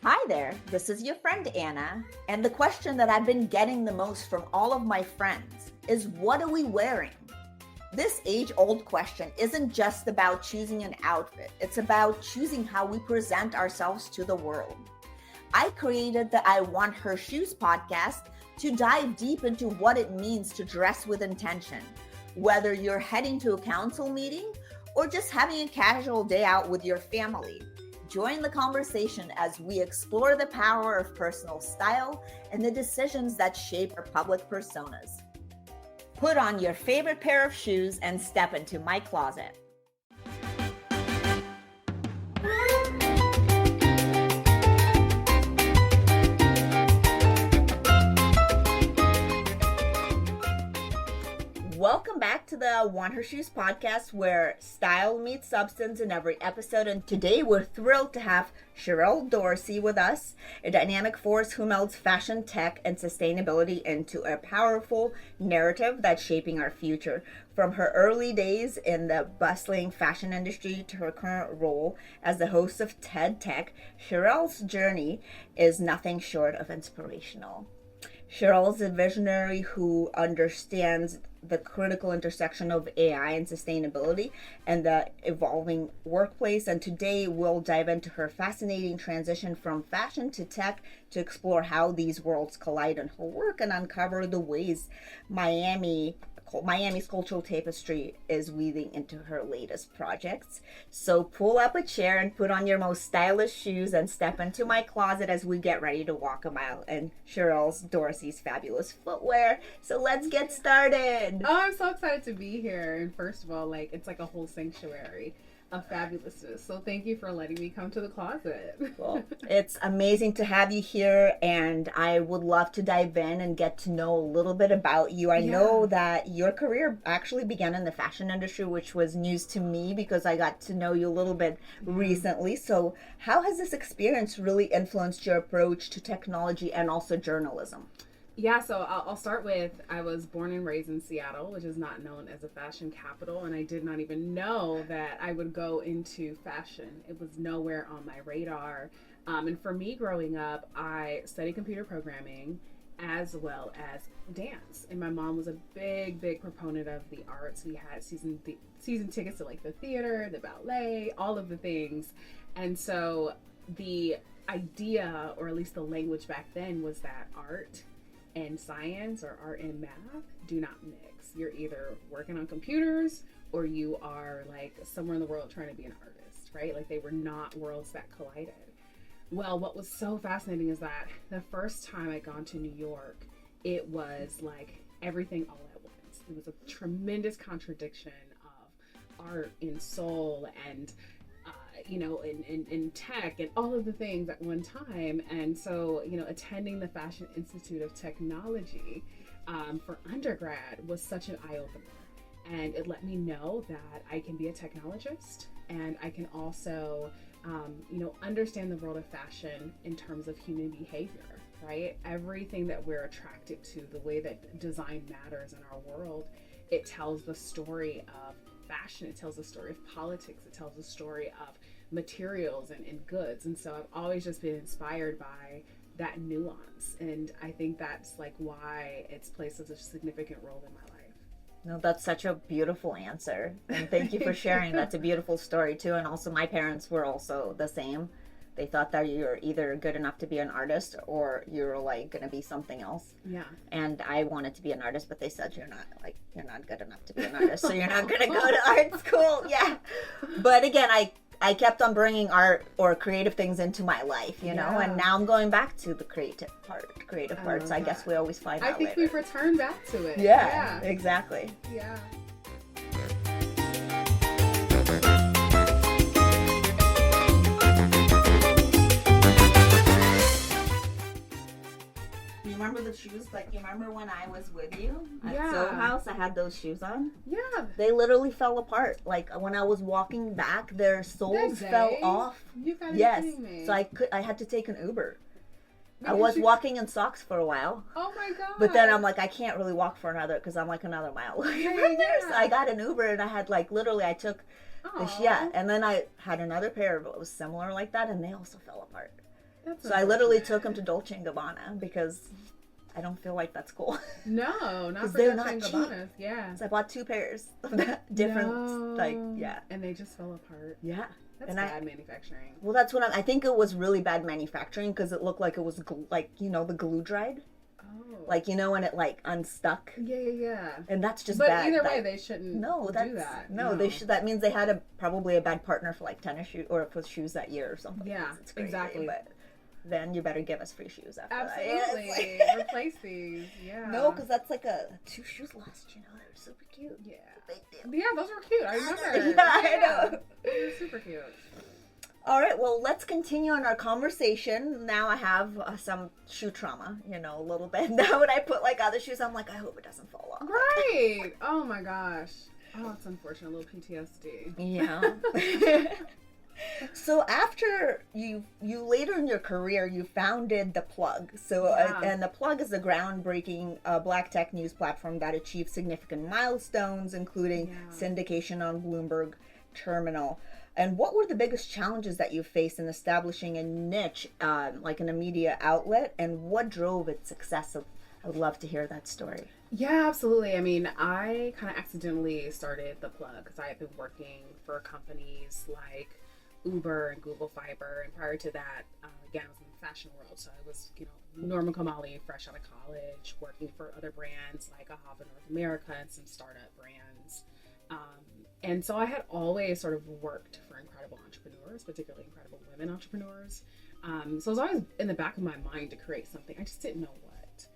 Hi there, this is your friend Anna, and the question that I've been getting the most from all of my friends is what are we wearing? This age old question isn't just about choosing an outfit, it's about choosing how we present ourselves to the world. I created the I Want Her Shoes podcast to dive deep into what it means to dress with intention, whether you're heading to a council meeting or just having a casual day out with your family. Join the conversation as we explore the power of personal style and the decisions that shape our public personas. Put on your favorite pair of shoes and step into my closet. Welcome back to the Want Her Shoes podcast, where style meets substance in every episode. And today we're thrilled to have Sherrell Dorsey with us, a dynamic force who melds fashion, tech, and sustainability into a powerful narrative that's shaping our future. From her early days in the bustling fashion industry to her current role as the host of TED Tech, Sherrell's journey is nothing short of inspirational. Sherrell's a visionary who understands the critical intersection of AI and sustainability and the evolving workplace. And today we'll dive into her fascinating transition from fashion to tech to explore how these worlds collide in her work and uncover the ways Miami's cultural tapestry is weaving into her latest projects. So pull up a chair and put on your most stylish shoes and step into my closet as we get ready to walk a mile in Sherrell Dorsey's fabulous footwear. So let's get started. Oh, I'm so excited to be here. And first of all, it's like a whole sanctuary of fabulousness. So thank you for letting me come to the closet. Well, it's amazing to have you here, and I would love to dive in and get to know a little bit about you. I know that your career actually began in the fashion industry, which was news to me because I got to know you a little bit recently. So how has this experience really influenced your approach to technology and also journalism? Yeah, so I'll start with, I was born and raised in Seattle, which is not known as a fashion capital, and I did not even know that I would go into fashion. It was nowhere on my radar. And for me growing up, I studied computer programming as well as dance. And my mom was a big proponent of the arts. We had season tickets to like the theater, the ballet, all of the things. And so the idea, or at least the language back then, was that art and science or art and math do not mix. You're either working on computers or you are like somewhere in the world trying to be an artist, right? Like they were not worlds that collided. Well, what was so fascinating is that the first time I'd gone to New York, it was like everything all at once. It was a tremendous contradiction of art and soul and in tech and all of the things at one time. And so, attending the Fashion Institute of Technology for undergrad was such an eye-opener. And it let me know that I can be a technologist and I can also, understand the world of fashion in terms of human behavior, right? Everything that we're attracted to, the way that design matters in our world, it tells the story of fashion, it tells the story of politics, it tells the story of materials and goods. And so I've always just been inspired by that nuance, and I think that's like why it's played such a significant role in my life. No, that's such a beautiful answer, and thank you for sharing. That's a beautiful story too. And also my parents were also the same. They thought that you're either good enough to be an artist or you're like going to be something else. Yeah. And I wanted to be an artist, but they said you're not good enough to be an artist, so you're not going to go to art school. Yeah. But again, I kept on bringing art or creative things into my life, and now I'm going back to the creative part. So I guess we always find out later. I think we've returned back to it. Yeah, exactly. Yeah. Remember the shoes? Like, you remember when I was with you at Yeah. Soho House? I had those shoes on. Yeah. They literally fell apart. Like, when I was walking back, their soles fell off. You gotta Yes. be kidding me. So I had to take an Uber. I Because was you- walking in socks for a while. Oh my god. But then I'm like, I can't really walk for because I'm like another mile away from there. So I got an Uber and I had like, literally, I took Aw. and then I had another pair that was similar like that, and they also fell apart. That's So I literally unfortunate. took him to Dolce & Gabbana because I don't feel like that's cool. No, not 'Cause for they're Dolce and not cheap. Gabbana's. Yeah. So I bought 2 pairs of that different, like, No. yeah. And they just fell apart. Yeah. That's And bad manufacturing. well, that's what I think it was really bad manufacturing because it looked like it was like, the glue dried. Oh. Like, when it like unstuck. Yeah. And that's just But bad. either way, they shouldn't do that. No, they should. That means they had probably a bad partner for like tennis shoes or for shoes that year or something. Yeah, It's crazy, exactly. But then you better give us free shoes after Absolutely. that. Yeah, Replace these. Yeah. no, because that's like 2 shoes lost. They're super cute. Yeah. Big deal. Yeah, those were cute. I remember. Yeah, I know. They were super cute. All right, well, let's continue on our conversation. Now I have some shoe trauma, a little bit. Now when I put like other shoes, I'm like, I hope it doesn't fall off. Right. Oh my gosh. Oh, it's unfortunate. A little PTSD. Yeah. So after you later in your career, you founded The Plug. So Yeah. and The Plug is a groundbreaking black tech news platform that achieved significant milestones, including syndication on Bloomberg Terminal. And what were the biggest challenges that you faced in establishing a niche, like in a media outlet, and what drove its success? I would love to hear that story. Yeah, absolutely. I mean, I kind of accidentally started The Plug because I had been working for companies like Uber and Google Fiber. And prior to that, again, I was in the fashion world. So I was, Norma Kamali, fresh out of college, working for other brands like Ahava North America and some startup brands. And so I had always sort of worked for incredible entrepreneurs, particularly incredible women entrepreneurs. So it was always in the back of my mind to create something. I just didn't know what.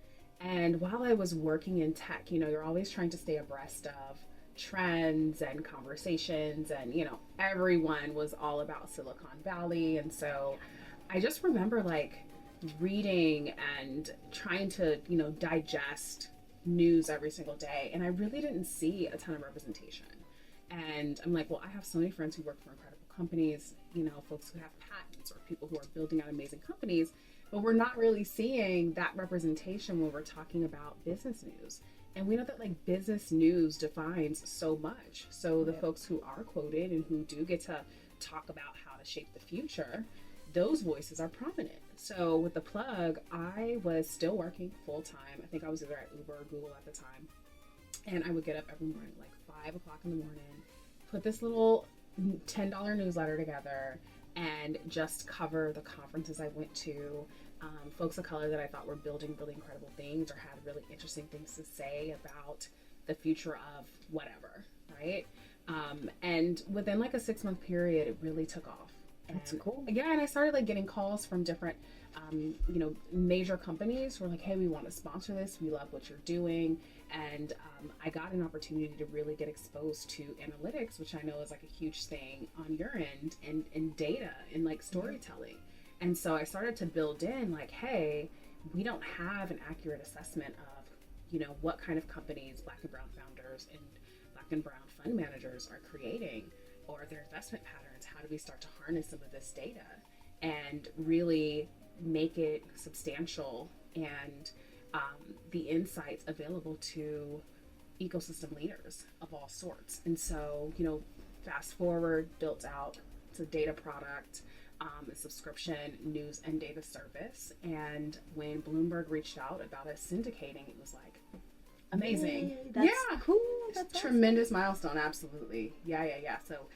And while I was working in tech, you're always trying to stay abreast of trends and conversations. And, everyone was all about Silicon Valley. And so I just remember like reading and trying to, digest news every single day. And I really didn't see a ton of representation. And I'm like, well, I have so many friends who work for incredible companies, folks who have patents or people who are building out amazing companies, but we're not really seeing that representation when we're talking about business news. And we know that like business news defines so much. So the folks who are quoted and who do get to talk about how to shape the future, those voices are prominent. So with The Plug, I was still working full time. I think I was either at Uber or Google at the time. And I would get up every morning, like 5 o'clock in the morning, put this little $10 newsletter together and just cover the conferences I went to, folks of color that I thought were building really incredible things or had really interesting things to say about the future of whatever, right? And within like a 6-month period, it really took off. That's cool. Yeah, and I started like getting calls from different, major companies who were like, hey, we want to sponsor this. We love what you're doing. And I got an opportunity to really get exposed to analytics, which I know is like a huge thing on your end, and data and like storytelling. And so I started to build in like, hey, we don't have an accurate assessment of, what kind of companies Black and brown founders and Black and brown fund managers are creating or their investment patterns. How do we start to harness some of this data and really make it substantial and the insights available to ecosystem leaders of all sorts? And so, fast forward, built out, it's a data product, a subscription news and data service. And when Bloomberg reached out about us syndicating, it was like amazing. Yay, that's cool. That's tremendous milestone. Absolutely. Yeah. So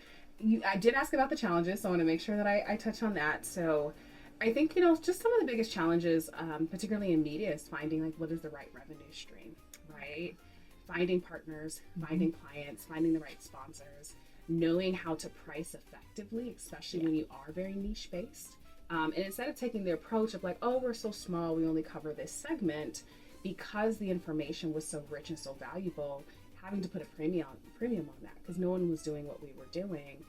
I did ask about the challenges, so I want to make sure that I touch on that. So I think, just some of the biggest challenges, particularly in media, is finding like what is the right revenue stream, right? Finding partners, finding clients, finding the right sponsors, knowing how to price effectively, especially when you are very niche based. And instead of taking the approach of like, oh, we're so small, we only cover this segment, because the information was so rich and so valuable, having to put a premium on that because no one was doing what we were doing.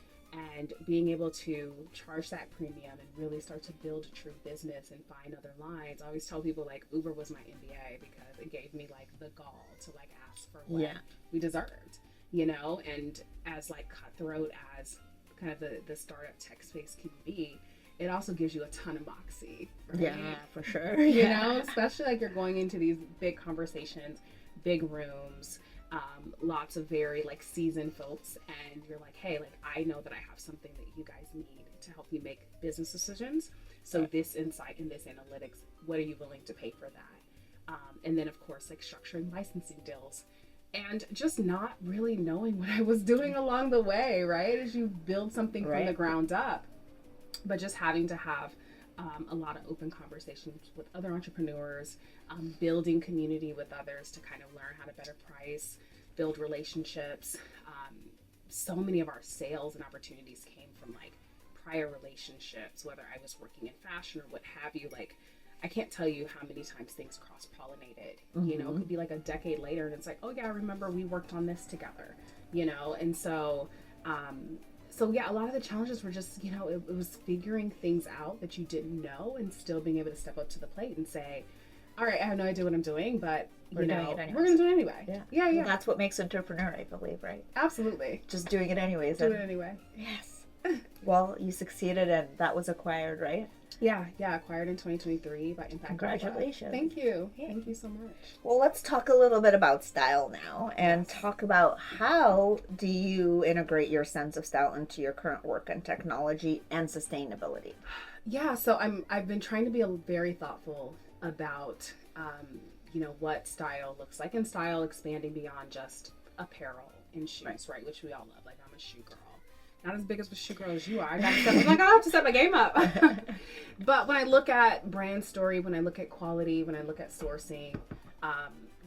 And being able to charge that premium and really start to build a true business and find other lines. I always tell people like Uber was my MBA because it gave me like the gall to like ask for what we deserved, and as like cutthroat as kind of the startup tech space can be, it also gives you a ton of moxie, right? Yeah, for sure. Especially like you're going into these big conversations, big rooms, lots of very like seasoned folks, and you're like, hey, like I know that I have something that you guys need to help you make business decisions. So this insight and this analytics, what are you willing to pay for that? And then of course, like structuring licensing deals and just not really knowing what I was doing along the way, right? As you build something from the ground up, but just having to have a lot of open conversations with other entrepreneurs, building community with others to kind of learn how to better price, build relationships. So many of our sales and opportunities came from like prior relationships, whether I was working in fashion or what have you. Like, I can't tell you how many times things cross-pollinated. You know, it could be like a decade later and it's like, oh yeah, I remember we worked on this together, you know? And so, yeah, a lot of the challenges were just, you know, it was figuring things out that you didn't know and still being able to step up to the plate and say, all right, I have no idea what I'm doing, but we're going to do it anyway. Yeah. Well, that's what makes entrepreneur, I believe, right? Absolutely. Just doing it anyways. Do it anyway. Yes. Well, you succeeded and that was acquired, right? Yeah, acquired in 2023 by Impact. Congratulations. Thank you. Yeah. Thank you so much. Well, let's talk a little bit about style now and talk about how do you integrate your sense of style into your current work and technology and sustainability? Yeah, so I've been trying to be very thoughtful about you know, what style looks like, and style expanding beyond just apparel and shoes, right? Which we all love. Like, I'm a shoe girl. Not as big as a shoe girl as you are. I have to step my game up. But when I look at brand story, when I look at quality, when I look at sourcing,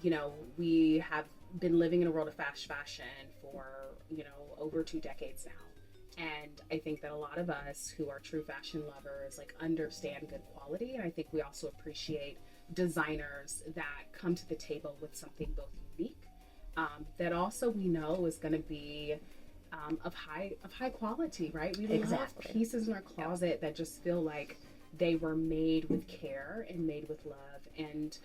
you know, we have been living in a world of fast fashion for, you know, over 2 decades now. And I think that a lot of us who are true fashion lovers, like, understand good quality. And I think we also appreciate designers that come to the table with something both unique, that also we know is going to be of high quality, right? We love pieces in our closet that just feel like they were made with care and made with love. And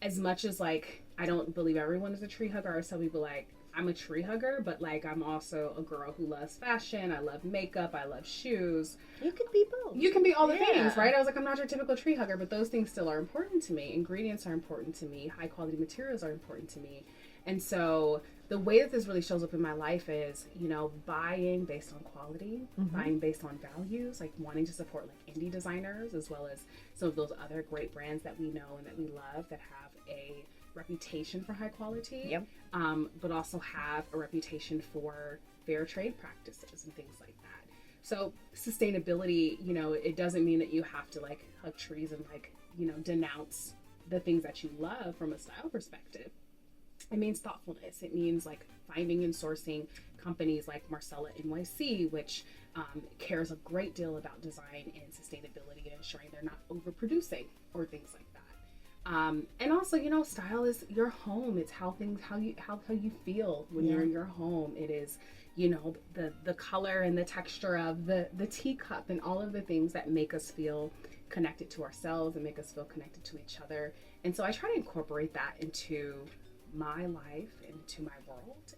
as much as, like, I don't believe everyone is a tree hugger, I tell people, like, I'm a tree hugger, but, like, I'm also a girl who loves fashion. I love makeup. I love shoes. You can be both. You can be all the things, right? I was like, I'm not your typical tree hugger, but those things still are important to me. Ingredients are important to me. High quality materials are important to me. And so the way that this really shows up in my life is, you know, buying based on quality, buying based on values, like wanting to support like indie designers as well as some of those other great brands that we know and that we love that have a reputation for high quality, but also have a reputation for fair trade practices and things like that. So sustainability, you know, it doesn't mean that you have to like hug trees and like, you know, denounce the things that you love from a style perspective. It means thoughtfulness. It means like finding and sourcing companies like Marcella NYC, which cares a great deal about design and sustainability and ensuring they're not overproducing or things like that. And also, you know, style is your home. It's how you feel when you're in your home. It is, you know, the color and the texture of the teacup and all of the things that make us feel connected to ourselves and make us feel connected to each other. And so I try to incorporate that into my life, into my world,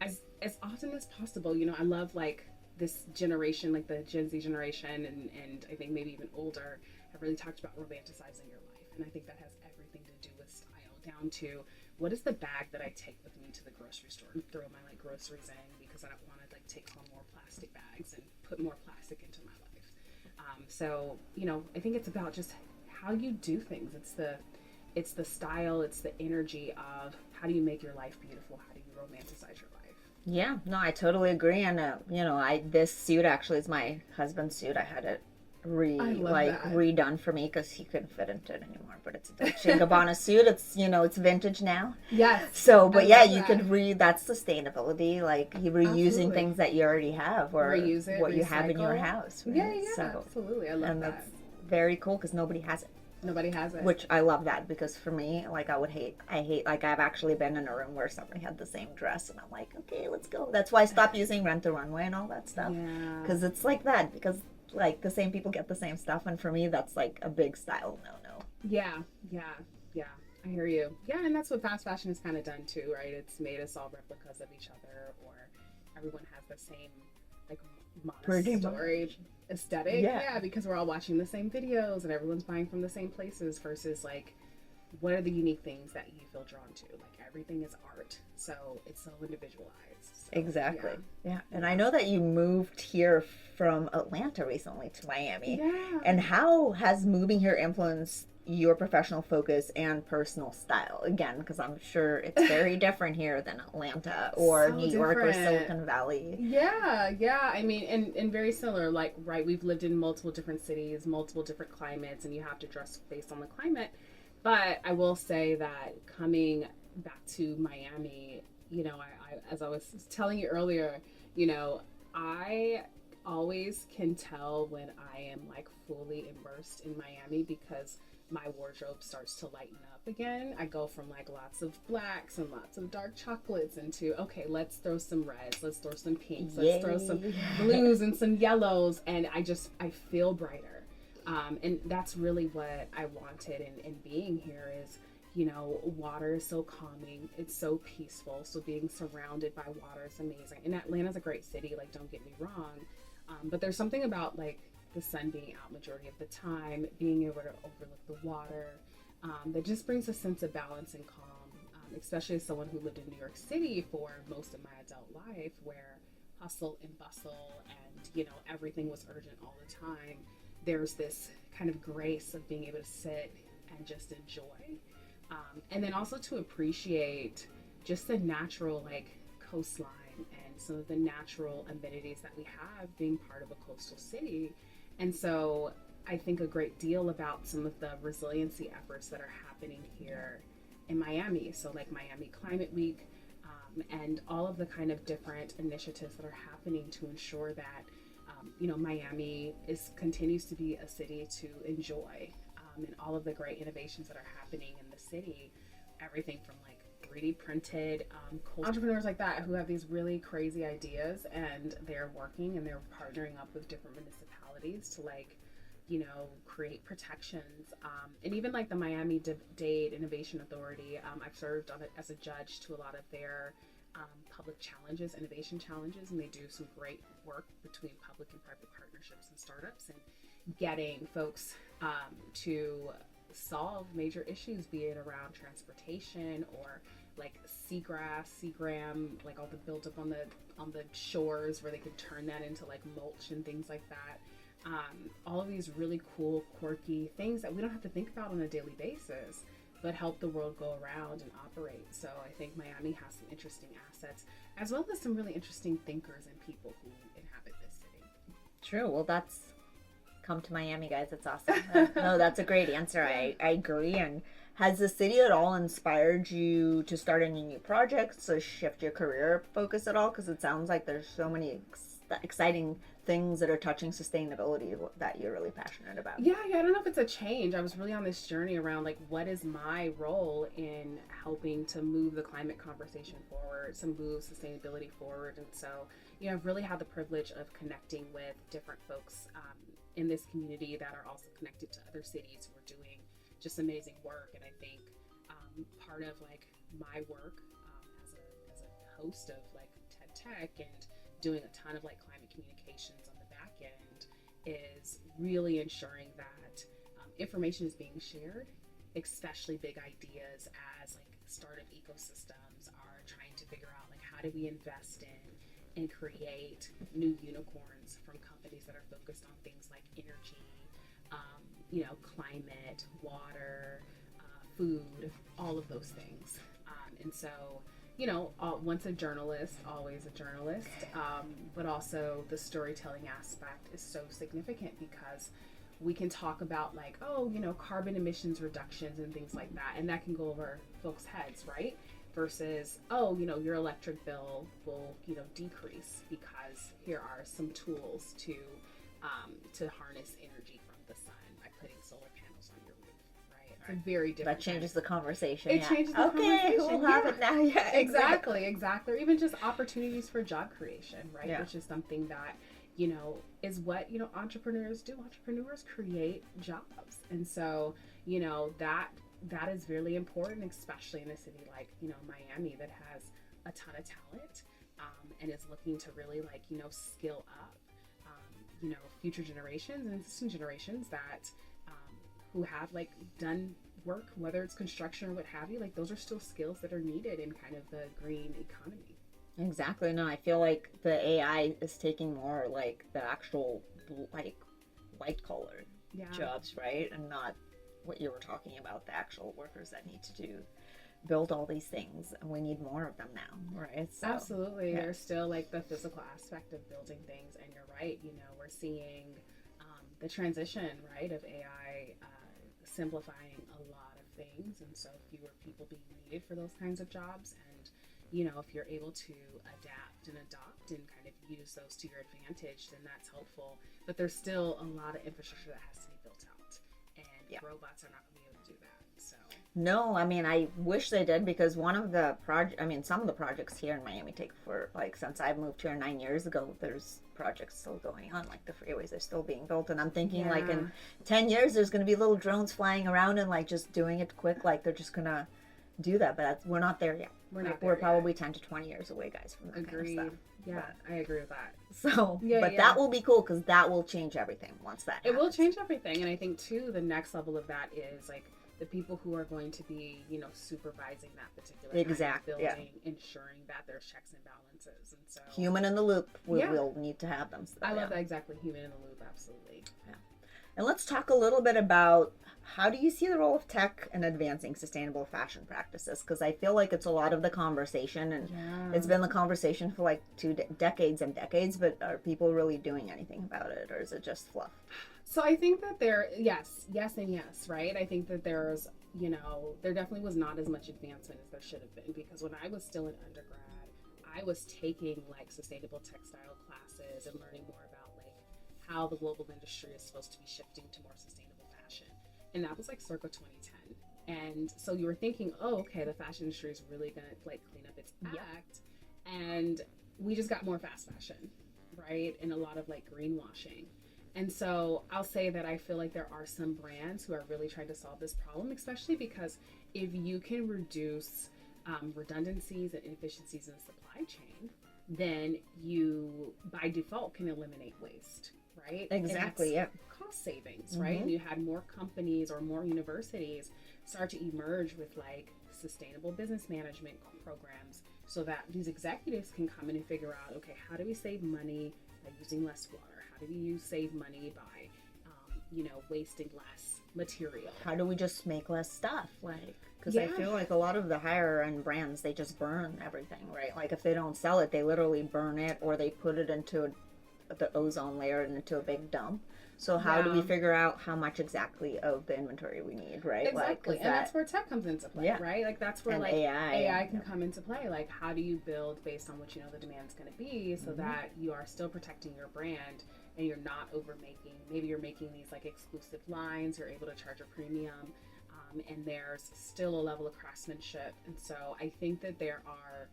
as often as possible. You know, I love like this generation, like the Gen Z generation, and I think maybe even older, have really talked about romanticizing your life. And I think that has everything to do with style, down to what is the bag that I take with me to the grocery store and throw my like groceries in, because I don't want to like take home more plastic bags and put more plastic into my life. So, you know, I think it's about just how you do things. It's the style, it's the energy of how do you make your life beautiful? How do you romanticize your life? Yeah, no, I totally agree. And, you know, this suit actually is my husband's suit. I had it redone for me because he couldn't fit into it anymore. But it's a Dolce & Gabbana suit. It's, you know, it's vintage now. Yes. So, but yeah, you could that's sustainability. Like you reusing things that you already have or reuse it, what recycle. You have in your house. Right? Yeah, So, absolutely. I love that. That's very cool because nobody has it. Nobody has it. Which I love that, because for me, like I hate, like I've actually been in a room where somebody had the same dress and I'm like, okay, let's go. That's why I stopped using Rent the Runway and all that stuff. Yeah. Because it's like that, because like the same people get the same stuff. And for me, that's like a big style no. Yeah. I hear you. Yeah, and that's what fast fashion has kind of done too, right? It's made us all replicas of each other, or everyone has the same like Montessori aesthetic. Yeah, because we're all watching the same videos and everyone's buying from the same places versus like, what are the unique things that you feel drawn to? Like everything is art, so it's so individualized. So, Exactly. Yeah. And I know that you moved here from Atlanta recently to Miami. Yeah. And how has moving here influenced your professional focus and personal style? Again, because I'm sure it's very different here than Atlanta or So New York or different. Silicon Valley. Yeah. I mean, and very similar. Like, right, we've lived in multiple different cities, multiple different climates, and you have to dress based on the climate. But I will say that coming back to Miami, you know, as I was telling you earlier, you know, I always can tell when I am like fully immersed in Miami because my wardrobe starts to lighten up again. I go from like lots of blacks and lots of dark chocolates into, okay, let's throw some reds, let's throw some pinks, let's throw some blues and some yellows, and I feel brighter. And that's really what I wanted in being here is, you know, water is so calming. It's so peaceful. So being surrounded by water is amazing. And Atlanta's a great city, like, don't get me wrong. But there's something about, like, the sun being out majority of the time, being able to overlook the water, that just brings a sense of balance and calm, especially as someone who lived in New York City for most of my adult life, where hustle and bustle and, you know, everything was urgent all the time. There's this kind of grace of being able to sit and just enjoy. And then also to appreciate just the natural like coastline and some of the natural amenities that we have being part of a coastal city. And so I think a great deal about some of the resiliency efforts that are happening here in Miami. So like Miami Climate Week, and all of the kind of different initiatives that are happening to ensure that you know, Miami continues to be a city to enjoy, and all of the great innovations that are happening in the city, everything from like 3D printed entrepreneurs like that who have these really crazy ideas and they're working and they're partnering up with different municipalities to like, you know, create protections, and even like the Miami-Dade Innovation Authority. I've served on it as a judge to a lot of their public challenges, innovation challenges, and they do some great work between public and private partnerships and startups and getting folks to solve major issues, be it around transportation or like seagrass, seagram, like all the buildup on the shores where they could turn that into like mulch and things like that. All of these really cool, quirky things that we don't have to think about on a daily basis, but help the world go around and operate. So I think Miami has some interesting assets, as well as some really interesting thinkers and people who inhabit this city. True. Well, come to Miami, guys. It's awesome. No, that's a great answer. I agree. And has the city at all inspired you to start any new projects or shift your career focus at all? Because it sounds like there's so many exciting things that are touching sustainability that you're really passionate about. Yeah, I don't know if it's a change. I was really on this journey around like, what is my role in helping to move the climate conversation forward, to move sustainability forward. And so, you know, I've really had the privilege of connecting with different folks in this community that are also connected to other cities who are doing just amazing work. And I think part of like my work as a host of like TED Tech and doing a ton of like climate communications on the back end is really ensuring that information is being shared, especially big ideas as like startup ecosystems are trying to figure out like how do we invest in and create new unicorns from companies that are focused on things like energy, you know, climate, water, food, all of those things. And so, you know, once a journalist, always a journalist, but also the storytelling aspect is so significant because we can talk about like, oh, you know, carbon emissions reductions and things like that, and that can go over folks' heads, right? Versus, oh, you know, your electric bill will, you know, decrease because here are some tools to harness energy from the sun by putting solar panels on your roof, right? It's a very different. That changes the conversation. It changes the conversation. Okay, we'll have it now. Yeah, exactly. Or even just opportunities for job creation, right? Yeah. Which is something that, you know, is what, you know, entrepreneurs do. Entrepreneurs create jobs. And so, you know, that is really important, especially in a city like, you know, Miami that has a ton of talent and is looking to really like, you know, skill up, you know, future generations and existing generations that who have like done work, whether it's construction or what have you, like those are still skills that are needed in kind of the green economy. Exactly. No, I feel like the AI is taking more like the actual like white collar jobs, right? And not what you were talking about, the actual workers that need to build all these things, and we need more of them now, right? So, absolutely. There's still like the physical aspect of building things, and you're right, we're seeing the transition, right, of AI simplifying a lot of things, and so fewer people being needed for those kinds of jobs. And if you're able to adapt and adopt and kind of use those to your advantage, then that's helpful. But there's still a lot of infrastructure that has to be built out, and robots are not going to be able to do that. So no, I mean, I wish they did, because one of the some of the projects here in Miami take for, like, since I've moved here 9 years ago, there's projects still going on, like the freeways are still being built, and I'm thinking like in 10 years there's going to be little drones flying around and like just doing it quick, like they're just gonna do that, but we're not there yet. We're probably 10 to 20 years away, guys, from that kind of stuff. Yeah, I agree with that. So, that will be cool, because that will change everything once that happens. It will change everything, and I think too the next level of that is like the people who are going to be, supervising that particular kind of building, ensuring that there's checks and balances, and so human in the loop. We'll need to have them. So, I love that, exactly. Human in the loop, absolutely. Yeah. And let's talk a little bit about, how do you see the role of tech in advancing sustainable fashion practices? Because I feel like it's a lot of the conversation, and it's been the conversation for like decades and decades, but are people really doing anything about it, or is it just fluff? So I think that yes and yes, right? I think that there's, there definitely was not as much advancement as there should have been, because when I was still in undergrad, I was taking like sustainable textile classes and learning more about like how the global industry is supposed to be shifting to more sustainable fashion. And that was like circa 2010. And so you were thinking, oh, okay, the fashion industry is really going to like clean up its act. And we just got more fast fashion, right? And a lot of like greenwashing. And so I'll say that I feel like there are some brands who are really trying to solve this problem, especially because if you can reduce redundancies and inefficiencies in the supply chain, then you by default can eliminate waste, right? Exactly, yeah. Cost savings, right? And you had more companies or more universities start to emerge with like sustainable business management programs, so that these executives can come in and figure out, okay, how do we save money by using less water? How do we save money by, wasting less material? How do we just make less stuff? Like, because I feel like a lot of the higher end brands, they just burn everything, right? Like if they don't sell it, they literally burn it, or they put it into the ozone layer and into a big dump. So how do we figure out how much exactly of the inventory we need, right? Exactly, like, and that's where tech comes into play, right? Like that's where like AI can come into play. Like how do you build based on what you know the demand's going to be, so that you are still protecting your brand and you're not over making. Maybe you're making these like exclusive lines. You're able to charge a premium, and there's still a level of craftsmanship. And so I think that there are,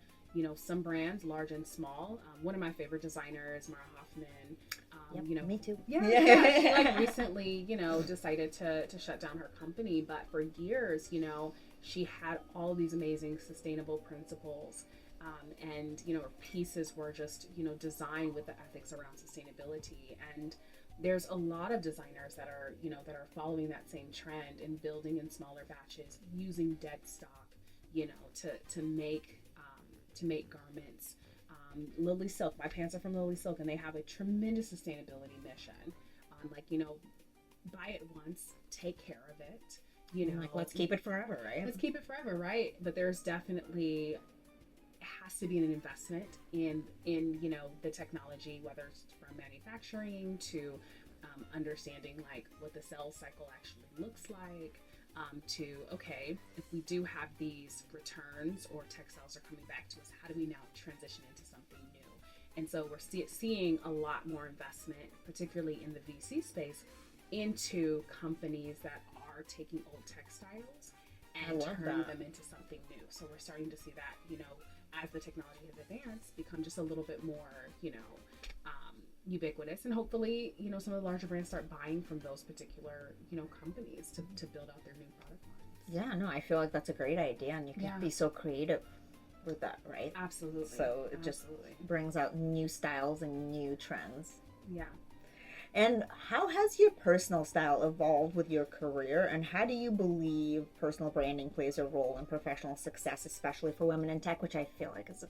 some brands, large and small. One of my favorite designers, Mara Hoffman. Me too. Yeah. She like recently, decided to shut down her company, but for years, she had all these amazing sustainable principles, and her pieces were just designed with the ethics around sustainability. And there's a lot of designers that are following that same trend and building in smaller batches, using dead stock, to make garments. Lily Silk, my pants are from Lily Silk, and they have a tremendous sustainability mission on buy it once, take care of it, let's keep it forever, right? Let's keep it forever, right? But there's definitely, it has to be an investment in the technology, whether it's from manufacturing to understanding what the cell cycle actually looks like, to, okay, if we do have these returns or textiles are coming back to us, how do we now transition into something new? And so we're seeing a lot more investment, particularly in the VC space, into companies that are taking old textiles and turning them into something new. So we're starting to see that, as the technology has advanced, become just a little bit more, ubiquitous, and hopefully, some of the larger brands start buying from those particular, companies to build out their new product lines. Yeah, no, I feel like that's a great idea, and you can be so creative with that, right? Absolutely. So it just brings out new styles and new trends. Yeah. And how has your personal style evolved with your career? And how do you believe personal branding plays a role in professional success, especially for women in tech, which I feel like is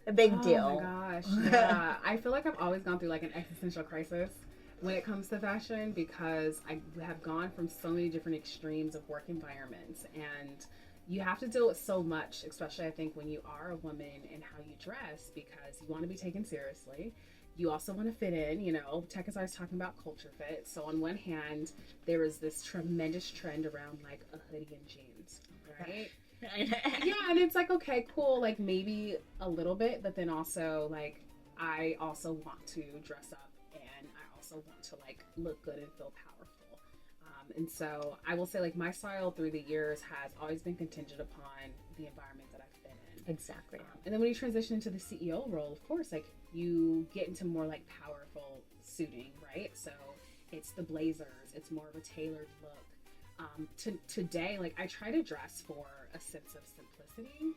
a big deal? Oh my gosh. Yeah. I feel like I've always gone through like an existential crisis when it comes to fashion because I have gone from so many different extremes of work environments, and you have to deal with so much, especially I think when you are a woman and how you dress, because you want to be taken seriously. You also want to fit in, tech is always talking about culture fit. So on one hand, there is this tremendous trend around like a hoodie and jeans, right? Yeah, and it's like, okay, cool, like maybe a little bit, but then also like I also want to dress up and I also want to like look good and feel powerful. And so I will say like my style through the years has always been contingent upon the environment that I've been in. Exactly. And then when you transition into the CEO role, of course, like you get into more like powerful suiting, right? So it's the blazers, it's more of a tailored look. Today, like I try to dress for a sense of simplicity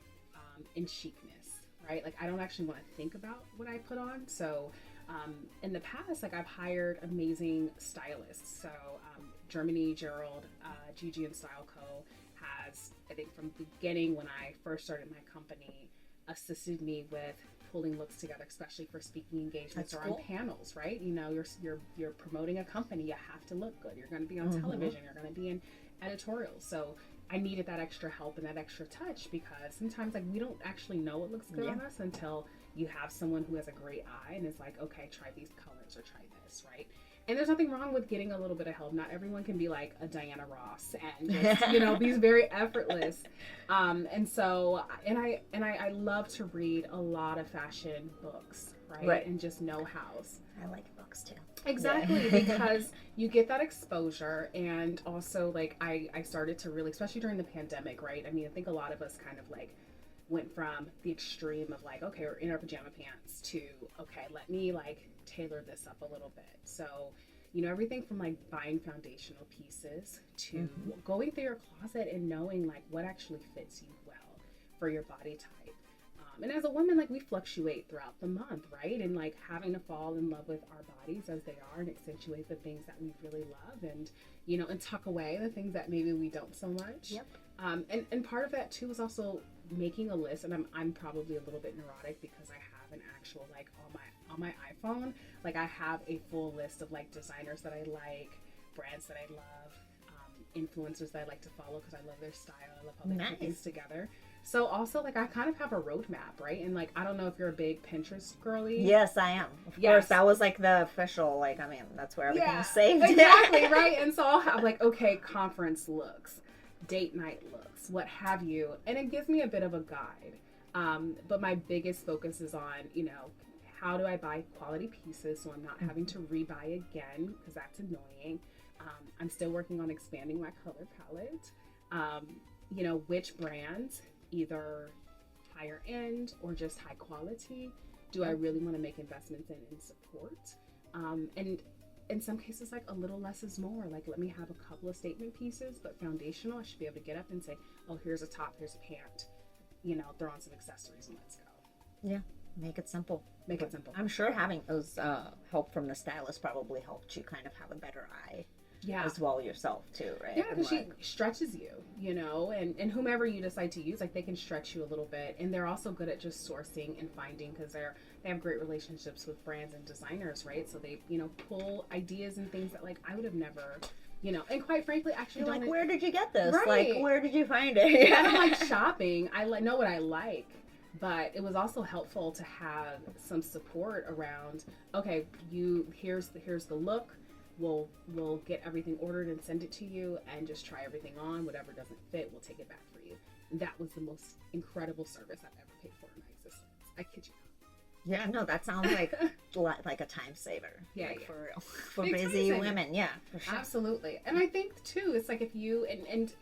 and chicness, right? Like I don't actually want to think about what I put on. So in the past, like I've hired amazing stylists. So Germany, Gerald, Gigi and Style Co. has, I think from the beginning when I first started my company, assisted me with pulling looks together, especially for speaking engagements or on panels, right? You're promoting a company, you have to look good. You're going to be on television, you're going to be in editorials. So I needed that extra help and that extra touch because sometimes like we don't actually know what looks good on us until you have someone who has a great eye and is like, okay, try these colors or try this, right? And there's nothing wrong with getting a little bit of help. Not everyone can be like a Diana Ross and just, be very effortless. And so, and I love to read a lot of fashion books, right? And just know-hows. I like books too. Exactly, because you get that exposure, and also like I started to really, especially during the pandemic, right? I mean, I think a lot of us kind of like went from the extreme of like, okay, we're in our pajama pants to, okay, let me like tailor this up a little bit. So, everything from like buying foundational pieces to going through your closet and knowing like what actually fits you well for your body type. And as a woman, like we fluctuate throughout the month, right? And like having to fall in love with our bodies as they are and accentuate the things that we really love and, and tuck away the things that maybe we don't so much. Yep. And part of that too is also making a list, and I'm probably a little bit neurotic because I have an actual like on my iPhone, like I have a full list of like designers that I like, brands that I love, influencers that I like to follow because I love their style. I love how they put things together. So also like I kind of have a roadmap, right? And like I don't know if you're a big Pinterest girly. Yes, I am. Of course, that was like the official, like I mean, that's where everything is saved. Exactly, right? And so I'll have like, okay, conference looks, date night looks, what have you, and it gives me a bit of a guide. But my biggest focus is on, how do I buy quality pieces so I'm not having to rebuy again because that's annoying. I'm still working on expanding my color palette. Which brands, either higher end or just high quality, do I really want to make investments in and support? And in some cases, like a little less is more. Like, let me have a couple of statement pieces, but foundational. I should be able to get up and say, oh, here's a top, here's a pant, throw on some accessories and let's go. Yeah, make it simple. Make it simple. I'm sure having those help from the stylist probably helped you kind of have a better eye as well yourself too, right? Yeah, because she stretches you, and whomever you decide to use, like they can stretch you a little bit, and they're also good at just sourcing and finding because they have great relationships with brands and designers, right? So they pull ideas and things that like I would have never, and quite frankly, actually, like where did you get this? Right. Like where did you find it? I don't like shopping. I know what I like. But it was also helpful to have some support around, okay, here's the look. We'll get everything ordered and send it to you and just try everything on. Whatever doesn't fit, we'll take it back for you. And that was the most incredible service I've ever paid for in my existence. I kid you not. Yeah, no, that sounds like a time saver. Yeah, like, yeah. For real. For busy women, yeah, for sure. Absolutely. And I think too, it's like if you and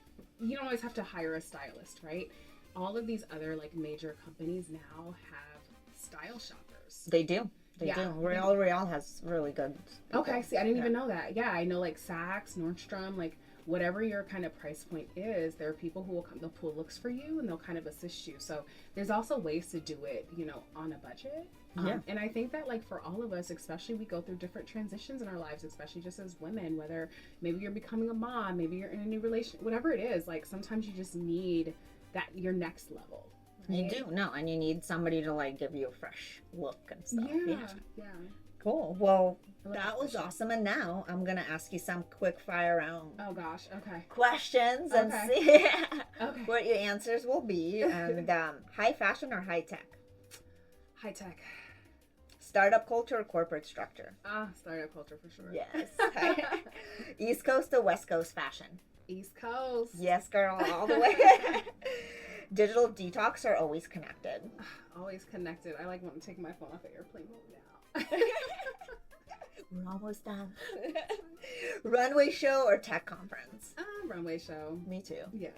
you don't always have to hire a stylist, right? All of these other like major companies now have style shoppers. They do. They do. L'Oreal has really good people. Okay, see, I didn't even know that. Yeah, I know like Saks, Nordstrom, like whatever your kind of price point is, there are people who will come, they'll pull looks for you and they'll kind of assist you. So there's also ways to do it, on a budget. And I think that like for all of us, especially we go through different transitions in our lives, especially just as women, whether maybe you're becoming a mom, maybe you're in a new relationship, whatever it is, like sometimes you just need that your next level. Right? You do, no, and you need somebody to like give you a fresh look and stuff. Yeah. Cool. Well, that was awesome. And now I'm going to ask you some quick fire round. Oh gosh. Okay. Questions and see what your answers will be. And high fashion or high tech? High tech. Startup culture or corporate structure? Startup culture for sure. Yes. East Coast or West Coast fashion? East Coast. Yes, girl, all the way. Digital detox or always connected? Always connected. I like want to take my phone off of airplane mode now. We're almost done. Runway show or tech conference? Runway show. Me too. Yeah.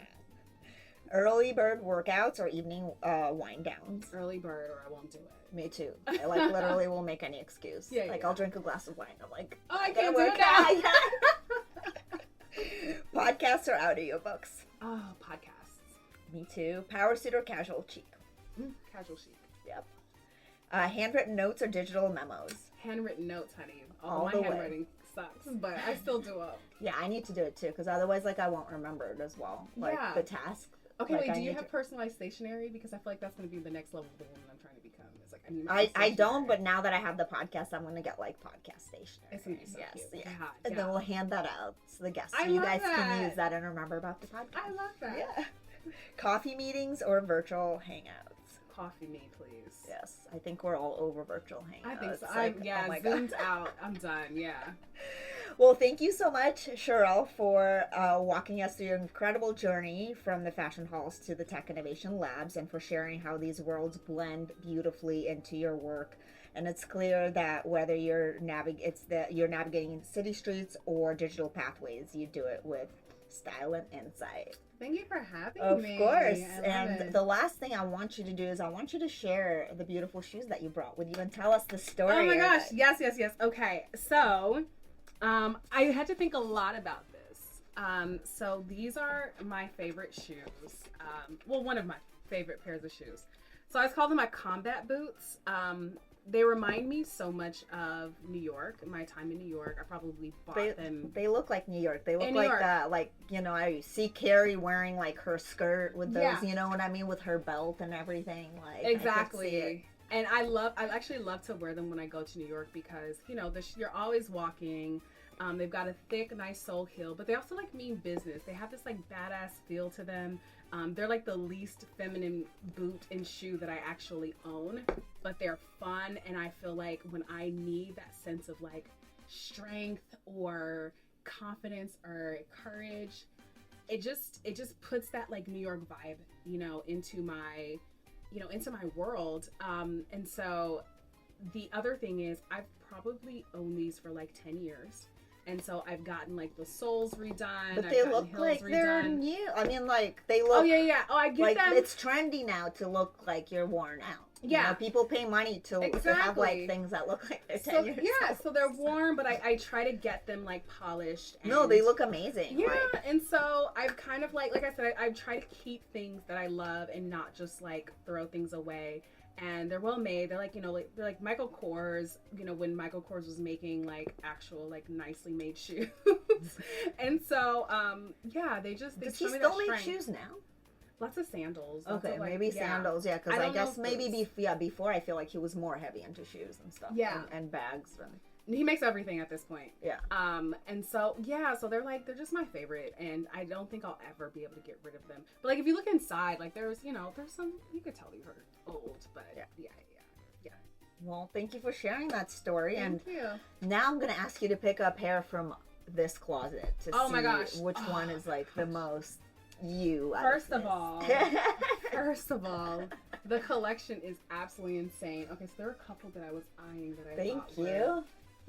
Early bird workouts or evening wind downs? Early bird or I won't do it. Me too. I like literally will make any excuse. I'll drink a glass of wine. I'm like, I can't do it now. Podcasts or audiobooks? Podcasts. Me too. Power suit or casual chic? Casual chic. Yep. Handwritten notes or digital memos? Handwritten notes, honey. All my the handwriting sucks, but I still do it. Yeah, I need to do it too, because otherwise, like, I won't remember it as well. Like, the task. Okay, like, wait, do you have personalized stationery? Because I feel like that's going to be the next level of the woman I'm trying to become. It's like, I don't, but now that I have the podcast, I'm going to get, like, podcast stationery. It's going to be so cute. Yeah. And then we'll hand that out to the guests. So you guys can use that and remember about the podcast. I love that. Yeah. Coffee meetings or virtual hangouts? Coffee me, please. Yes, I think we're all over virtual hangouts. I think so. Like, zoomed out. I'm done. Yeah. Well, thank you so much, Sherrell, for walking us through your incredible journey from the fashion halls to the tech innovation labs, and for sharing how these worlds blend beautifully into your work. And it's clear that whether you're navigating city streets or digital pathways, you do it with style and insight. Thank you for having me. Of course. And the last thing I want you to do is I want you to share the beautiful shoes that you brought with you and tell us the story. Oh my gosh. Yes. Okay. So, I had to think a lot about this. So these are my favorite shoes. One of my favorite pairs of shoes. So I call them my combat boots. They remind me so much of New York, my time in New York. I probably bought them. They look like New York. They look like I see Carrie wearing like her skirt with those, you know what I mean, with her belt and everything. Like exactly. And I actually love to wear them when I go to New York because, you're always walking. They've got a thick, nice sole heel, but they also like mean business. They have this like badass feel to them. They're like the least feminine boot and shoe that I actually own, but they're fun. And I feel like when I need that sense of like strength or confidence or courage, it just puts that like New York vibe, into my world. And so the other thing is I've probably owned these for like 10 years. And so I've gotten like the soles redone. But they look like they're new. I mean, like they look. Oh yeah. Oh, I get like them. It's trendy now to look like you're worn out. Yeah. People pay money to have like things that look like they're 10 years old. So they're worn, but I try to get them like polished. And, no, they look amazing. Yeah, and so I've kind of like I said, I try to keep things that I love and not just like throw things away. And they're well made. They're like, they're like Michael Kors, when Michael Kors was making like actual like nicely made shoes. And so, they just, does he still make shoes now? Lots of sandals. Okay, maybe sandals, because I guess maybe before I feel like he was more heavy into shoes and stuff. Yeah. And bags. He makes everything at this point. Yeah. And so, so they're just my favorite, and I don't think I'll ever be able to get rid of them. But like, if you look inside, like there's some, you could tell these are old, but yeah. Well, thank you for sharing that story. Thank you. Now I'm going to ask you to pick a pair from this closet to see which one is like the most you. First of all, the collection is absolutely insane. Okay, so there are a couple that I was eyeing that I Thank you. With.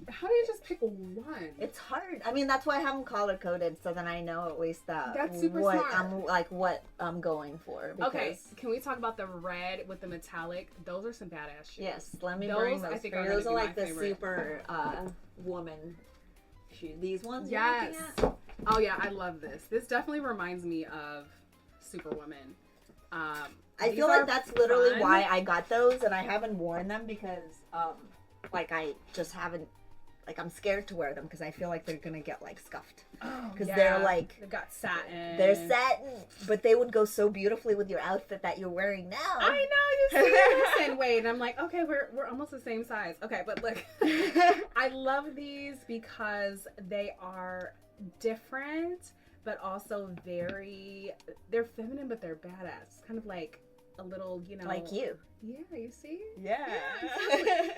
How do you just pick one? It's hard. I mean, that's why I have them color coded, so then I know at least that's super smart. What I'm going for. Okay, can we talk about the red with the metallic? Those are some badass shoes. Yes, let me bring those. Those are like the super woman shoes. These ones. Yes. Oh yeah, I love this. This definitely reminds me of Superwoman. I feel like that's literally why I got those, and I haven't worn them because, like, I just haven't, like, I'm scared to wear them because I feel like they're gonna get, like, scuffed. Oh, because they're, like... They've got satin. They're satin, but they would go so beautifully with your outfit that you're wearing now. I know, you see. Listen, wait, and I'm like, okay, we're almost the same size. Okay, but look, I love these because they are different, but also they're feminine, but they're badass. It's kind of like a little, you know, like you. Yeah, you see? Yeah.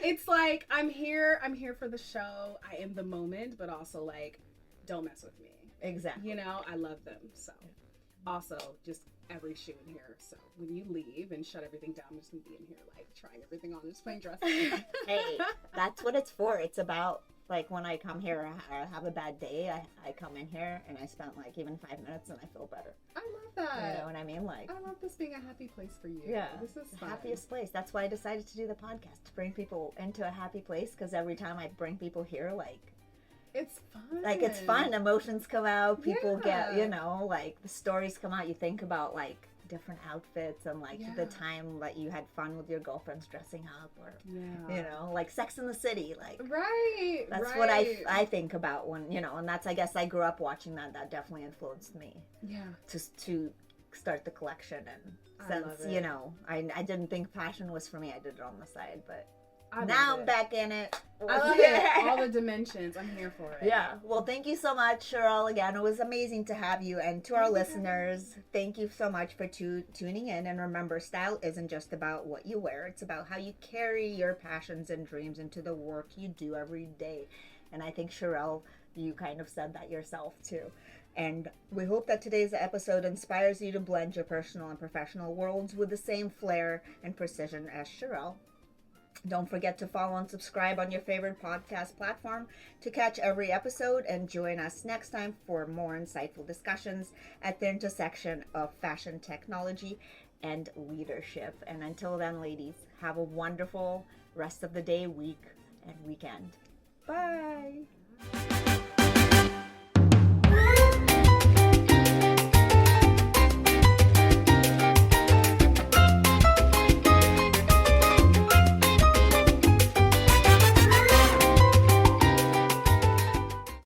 It's like I'm here for the show. I am the moment, but also like, don't mess with me. Exactly. You know, I love them. So also just every shoe in here. So when you leave and shut everything down, I'm just gonna be in here like trying everything on, just playing dress. Hey, that's what it's for. It's about, like, when I come here, I have a bad day, I come in here and I spend like even 5 minutes and I feel better. I love that. You know what I mean? Like, I love this being a happy place for you. Yeah, this is the fun. happiest place. That's why I decided to do the podcast, to bring people into a happy place, because every time I bring people here, like, it's fun. Like, it's fun. Emotions come out. People Yeah. get, you know, like, the stories come out. You think about, like, different outfits and, like, the time that you had fun with your girlfriends dressing up, or, you know, like Sex in the City. Like, that's what I think about when, you know, and that's, I guess I grew up watching that. That definitely influenced me. Yeah. To start the collection. And since, you know, I didn't think fashion was for me, I did it on the side, but now I'm back in it. I love it. All the dimensions. I'm here for it. Yeah. Well, thank you so much, Sherrell. Again, it was amazing to have you. And to our listeners, thank you so much for tuning in. And remember, style isn't just about what you wear. It's about how you carry your passions and dreams into the work you do every day. And I think, Sherrell, you kind of said that yourself, too. And we hope that today's episode inspires you to blend your personal and professional worlds with the same flair and precision as Sherrell. Don't forget to follow and subscribe on your favorite podcast platform to catch every episode, and join us next time for more insightful discussions at the intersection of fashion technology and leadership. And until then, ladies, have a wonderful rest of the day, week, and weekend. Bye.